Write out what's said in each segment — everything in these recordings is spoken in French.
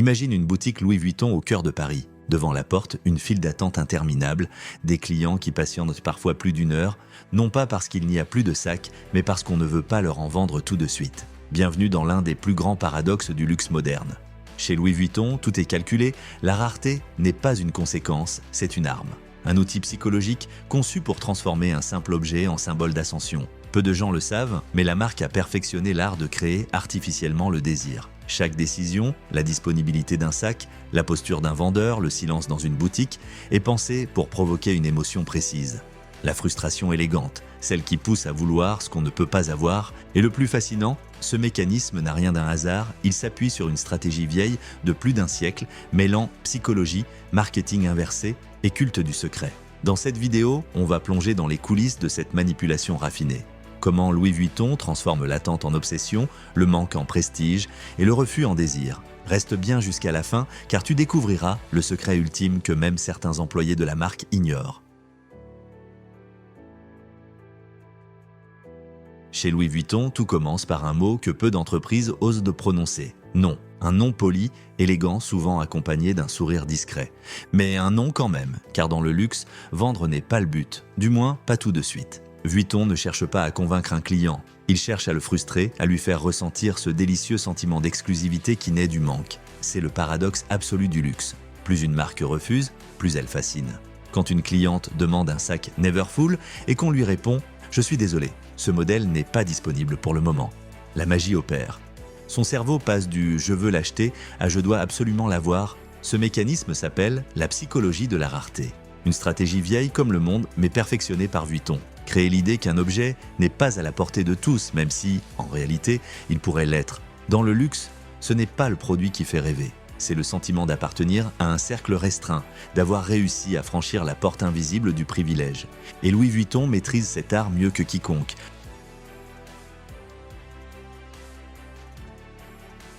Imagine une boutique Louis Vuitton au cœur de Paris. Devant la porte, une file d'attente interminable, des clients qui patientent parfois plus d'1 heure, non pas parce qu'il n'y a plus de sacs, mais parce qu'on ne veut pas leur en vendre tout de suite. Bienvenue dans l'un des plus grands paradoxes du luxe moderne. Chez Louis Vuitton, tout est calculé, la rareté n'est pas une conséquence, c'est une arme. Un outil psychologique conçu pour transformer un simple objet en symbole d'ascension. Peu de gens le savent, mais la marque a perfectionné l'art de créer artificiellement le désir. Chaque décision, la disponibilité d'un sac, la posture d'un vendeur, le silence dans une boutique, est pensée pour provoquer une émotion précise. La frustration élégante, celle qui pousse à vouloir ce qu'on ne peut pas avoir, et le plus fascinant, ce mécanisme n'a rien d'un hasard, il s'appuie sur une stratégie vieille de plus d'1 siècle, mêlant psychologie, marketing inversé et culte du secret. Dans cette vidéo, on va plonger dans les coulisses de cette manipulation raffinée. Comment Louis Vuitton transforme l'attente en obsession, le manque en prestige et le refus en désir. Reste bien jusqu'à la fin car tu découvriras le secret ultime que même certains employés de la marque ignorent. Chez Louis Vuitton, tout commence par un mot que peu d'entreprises osent de prononcer. Non. Un nom poli, élégant, souvent accompagné d'un sourire discret. Mais un nom quand même, car dans le luxe, vendre n'est pas le but. Du moins, pas tout de suite. Vuitton ne cherche pas à convaincre un client. Il cherche à le frustrer, à lui faire ressentir ce délicieux sentiment d'exclusivité qui naît du manque. C'est le paradoxe absolu du luxe. Plus une marque refuse, plus elle fascine. Quand une cliente demande un sac Neverfull et qu'on lui répond « Je suis désolé, ce modèle n'est pas disponible pour le moment », la magie opère. Son cerveau passe du « je veux l'acheter » à « je dois absolument l'avoir ». Ce mécanisme s'appelle la psychologie de la rareté. Une stratégie vieille comme le monde, mais perfectionnée par Vuitton. Créer l'idée qu'un objet n'est pas à la portée de tous, même si, en réalité, il pourrait l'être. Dans le luxe, ce n'est pas le produit qui fait rêver. C'est le sentiment d'appartenir à un cercle restreint, d'avoir réussi à franchir la porte invisible du privilège. Et Louis Vuitton maîtrise cet art mieux que quiconque.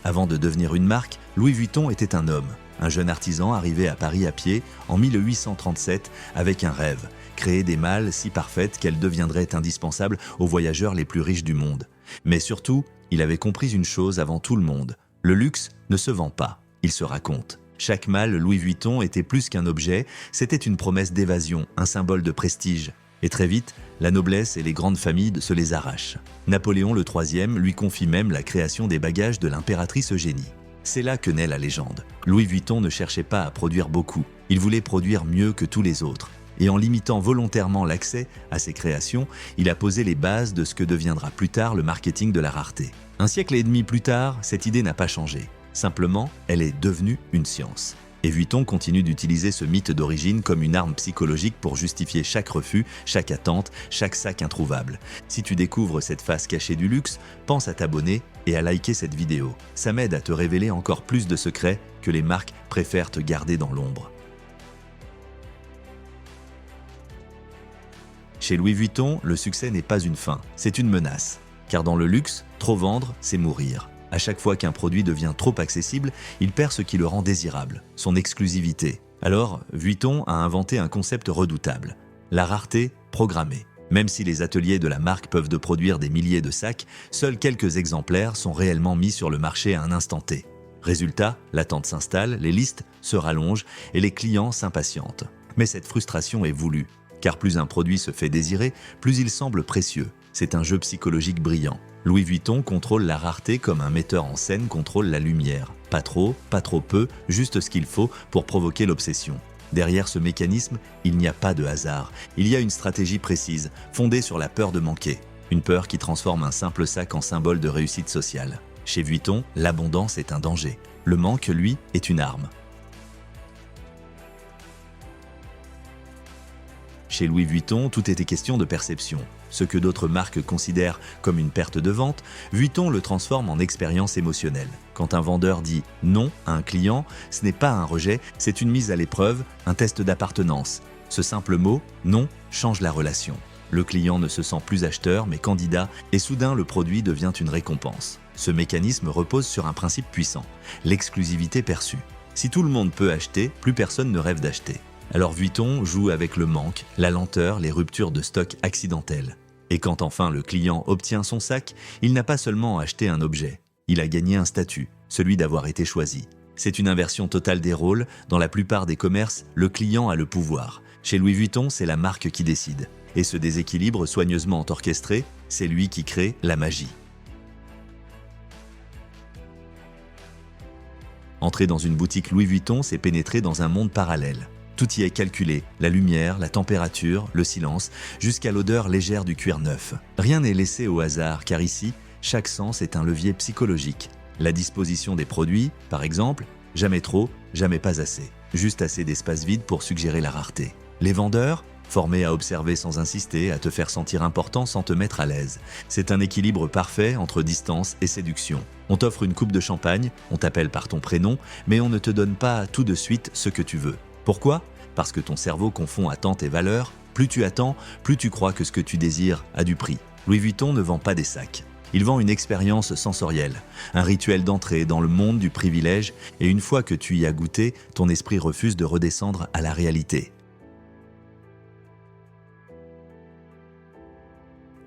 Avant de devenir une marque, Louis Vuitton était un homme, un jeune artisan arrivé à Paris à pied en 1837 avec un rêve, créer des malles si parfaites qu'elles deviendraient indispensables aux voyageurs les plus riches du monde. Mais surtout, il avait compris une chose avant tout le monde, le luxe ne se vend pas, il se raconte. Chaque malle Louis Vuitton était plus qu'un objet, c'était une promesse d'évasion, un symbole de prestige. Et très vite, la noblesse et les grandes familles se les arrachent. Napoléon III lui confie même la création des bagages de l'impératrice Eugénie. C'est là que naît la légende. Louis Vuitton ne cherchait pas à produire beaucoup, il voulait produire mieux que tous les autres. Et en limitant volontairement l'accès à ses créations, il a posé les bases de ce que deviendra plus tard le marketing de la rareté. 1 siècle et demi plus tard, cette idée n'a pas changé. Simplement, elle est devenue une science. Et Vuitton continue d'utiliser ce mythe d'origine comme une arme psychologique pour justifier chaque refus, chaque attente, chaque sac introuvable. Si tu découvres cette face cachée du luxe, pense à t'abonner et à liker cette vidéo. Ça m'aide à te révéler encore plus de secrets que les marques préfèrent te garder dans l'ombre. Chez Louis Vuitton, le succès n'est pas une fin, c'est une menace. Car dans le luxe, trop vendre, c'est mourir. À chaque fois qu'un produit devient trop accessible, il perd ce qui le rend désirable, son exclusivité. Alors, Vuitton a inventé un concept redoutable, la rareté programmée. Même si les ateliers de la marque peuvent de produire des milliers de sacs, seuls quelques exemplaires sont réellement mis sur le marché à un instant T. Résultat, l'attente s'installe, les listes se rallongent et les clients s'impatientent. Mais cette frustration est voulue, car plus un produit se fait désirer, plus il semble précieux. C'est un jeu psychologique brillant. Louis Vuitton contrôle la rareté comme un metteur en scène contrôle la lumière. Pas trop peu, juste ce qu'il faut pour provoquer l'obsession. Derrière ce mécanisme, il n'y a pas de hasard. Il y a une stratégie précise, fondée sur la peur de manquer. Une peur qui transforme un simple sac en symbole de réussite sociale. Chez Vuitton, l'abondance est un danger. Le manque, lui, est une arme. Chez Louis Vuitton, tout était question de perception. Ce que d'autres marques considèrent comme une perte de vente, Vuitton le transforme en expérience émotionnelle. Quand un vendeur dit « non » à un client, ce n'est pas un rejet, c'est une mise à l'épreuve, un test d'appartenance. Ce simple mot « non » change la relation. Le client ne se sent plus acheteur mais candidat et soudain le produit devient une récompense. Ce mécanisme repose sur un principe puissant, l'exclusivité perçue. Si tout le monde peut acheter, plus personne ne rêve d'acheter. Alors Vuitton joue avec le manque, la lenteur, les ruptures de stock accidentelles. Et quand enfin le client obtient son sac, il n'a pas seulement acheté un objet, il a gagné un statut, celui d'avoir été choisi. C'est une inversion totale des rôles. Dans la plupart des commerces, le client a le pouvoir. Chez Louis Vuitton, c'est la marque qui décide. Et ce déséquilibre soigneusement orchestré, c'est lui qui crée la magie. Entrer dans une boutique Louis Vuitton, c'est pénétrer dans un monde parallèle. Tout y est calculé, la lumière, la température, le silence, jusqu'à l'odeur légère du cuir neuf. Rien n'est laissé au hasard, car ici, chaque sens est un levier psychologique. La disposition des produits, par exemple, jamais trop, jamais pas assez. Juste assez d'espace vide pour suggérer la rareté. Les vendeurs, formés à observer sans insister, à te faire sentir important sans te mettre à l'aise. C'est un équilibre parfait entre distance et séduction. On t'offre une coupe de champagne, on t'appelle par ton prénom, mais on ne te donne pas tout de suite ce que tu veux. Pourquoi ? Parce que ton cerveau confond attente et valeur. Plus tu attends, plus tu crois que ce que tu désires a du prix. Louis Vuitton ne vend pas des sacs. Il vend une expérience sensorielle, un rituel d'entrée dans le monde du privilège, et une fois que tu y as goûté, ton esprit refuse de redescendre à la réalité.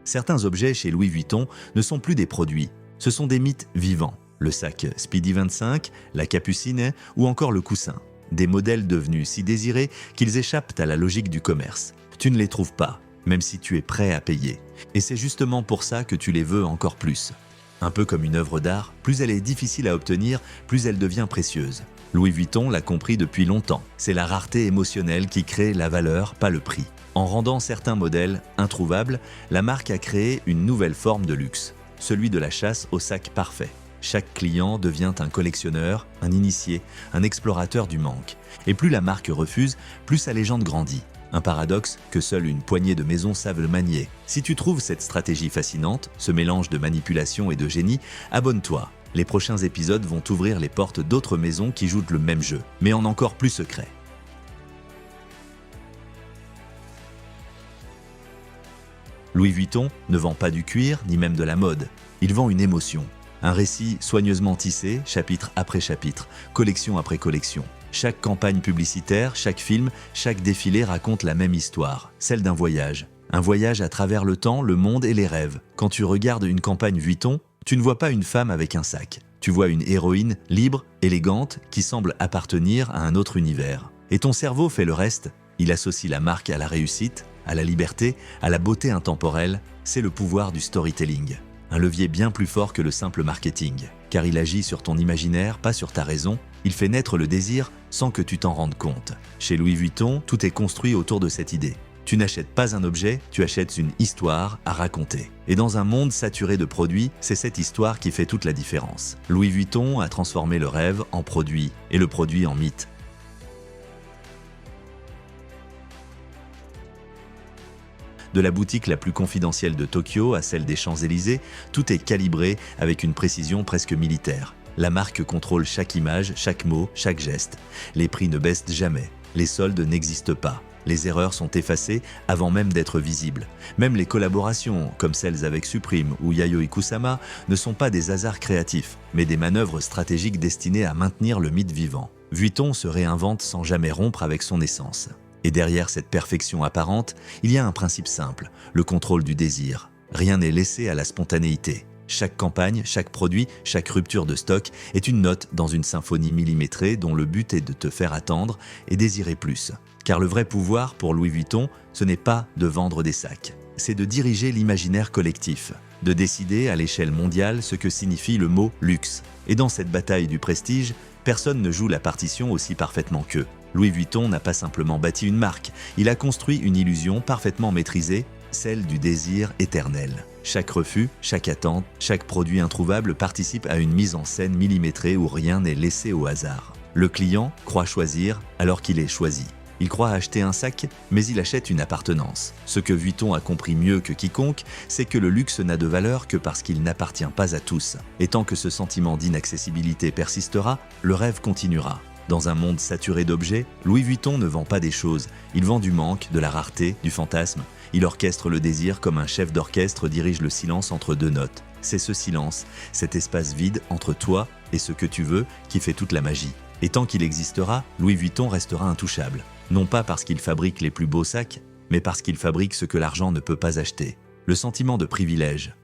Certains objets chez Louis Vuitton ne sont plus des produits, ce sont des mythes vivants. Le sac Speedy 25, la capucine ou encore le coussin. Des modèles devenus si désirés qu'ils échappent à la logique du commerce. Tu ne les trouves pas, même si tu es prêt à payer. Et c'est justement pour ça que tu les veux encore plus. Un peu comme une œuvre d'art, plus elle est difficile à obtenir, plus elle devient précieuse. Louis Vuitton l'a compris depuis longtemps. C'est la rareté émotionnelle qui crée la valeur, pas le prix. En rendant certains modèles introuvables, la marque a créé une nouvelle forme de luxe, celui de la chasse au sac parfait. Chaque client devient un collectionneur, un initié, un explorateur du manque. Et plus la marque refuse, plus sa légende grandit. Un paradoxe que seule une poignée de maisons savent le manier. Si tu trouves cette stratégie fascinante, ce mélange de manipulation et de génie, abonne-toi. Les prochains épisodes vont t'ouvrir les portes d'autres maisons qui jouent le même jeu, mais en encore plus secret. Louis Vuitton ne vend pas du cuir, ni même de la mode. Il vend une émotion. Un récit soigneusement tissé, chapitre après chapitre, collection après collection. Chaque campagne publicitaire, chaque film, chaque défilé raconte la même histoire, celle d'un voyage. Un voyage à travers le temps, le monde et les rêves. Quand tu regardes une campagne Vuitton, tu ne vois pas une femme avec un sac. Tu vois une héroïne libre, élégante, qui semble appartenir à un autre univers. Et ton cerveau fait le reste. Il associe la marque à la réussite, à la liberté, à la beauté intemporelle. C'est le pouvoir du storytelling. Un levier bien plus fort que le simple marketing, car il agit sur ton imaginaire, pas sur ta raison. Il fait naître le désir sans que tu t'en rendes compte. Chez Louis Vuitton, tout est construit autour de cette idée. Tu n'achètes pas un objet, tu achètes une histoire à raconter. Et dans un monde saturé de produits, c'est cette histoire qui fait toute la différence. Louis Vuitton a transformé le rêve en produit et le produit en mythe. De la boutique la plus confidentielle de Tokyo à celle des Champs-Élysées, tout est calibré avec une précision presque militaire. La marque contrôle chaque image, chaque mot, chaque geste. Les prix ne baissent jamais. Les soldes n'existent pas. Les erreurs sont effacées avant même d'être visibles. Même les collaborations, comme celles avec Supreme ou Yayoi Kusama, ne sont pas des hasards créatifs, mais des manœuvres stratégiques destinées à maintenir le mythe vivant. Vuitton se réinvente sans jamais rompre avec son essence. Et derrière cette perfection apparente, il y a un principe simple, le contrôle du désir. Rien n'est laissé à la spontanéité. Chaque campagne, chaque produit, chaque rupture de stock est une note dans une symphonie millimétrée dont le but est de te faire attendre et désirer plus. Car le vrai pouvoir pour Louis Vuitton, ce n'est pas de vendre des sacs, c'est de diriger l'imaginaire collectif, de décider à l'échelle mondiale ce que signifie le mot luxe. Et dans cette bataille du prestige, personne ne joue la partition aussi parfaitement qu'eux. Louis Vuitton n'a pas simplement bâti une marque, il a construit une illusion parfaitement maîtrisée, celle du désir éternel. Chaque refus, chaque attente, chaque produit introuvable participe à une mise en scène millimétrée où rien n'est laissé au hasard. Le client croit choisir alors qu'il est choisi. Il croit acheter un sac, mais il achète une appartenance. Ce que Vuitton a compris mieux que quiconque, c'est que le luxe n'a de valeur que parce qu'il n'appartient pas à tous. Et tant que ce sentiment d'inaccessibilité persistera, le rêve continuera. Dans un monde saturé d'objets, Louis Vuitton ne vend pas des choses, il vend du manque, de la rareté, du fantasme. Il orchestre le désir comme un chef d'orchestre dirige le silence entre deux notes. C'est ce silence, cet espace vide entre toi et ce que tu veux qui fait toute la magie. Et tant qu'il existera, Louis Vuitton restera intouchable. Non pas parce qu'il fabrique les plus beaux sacs, mais parce qu'il fabrique ce que l'argent ne peut pas acheter. Le sentiment de privilège,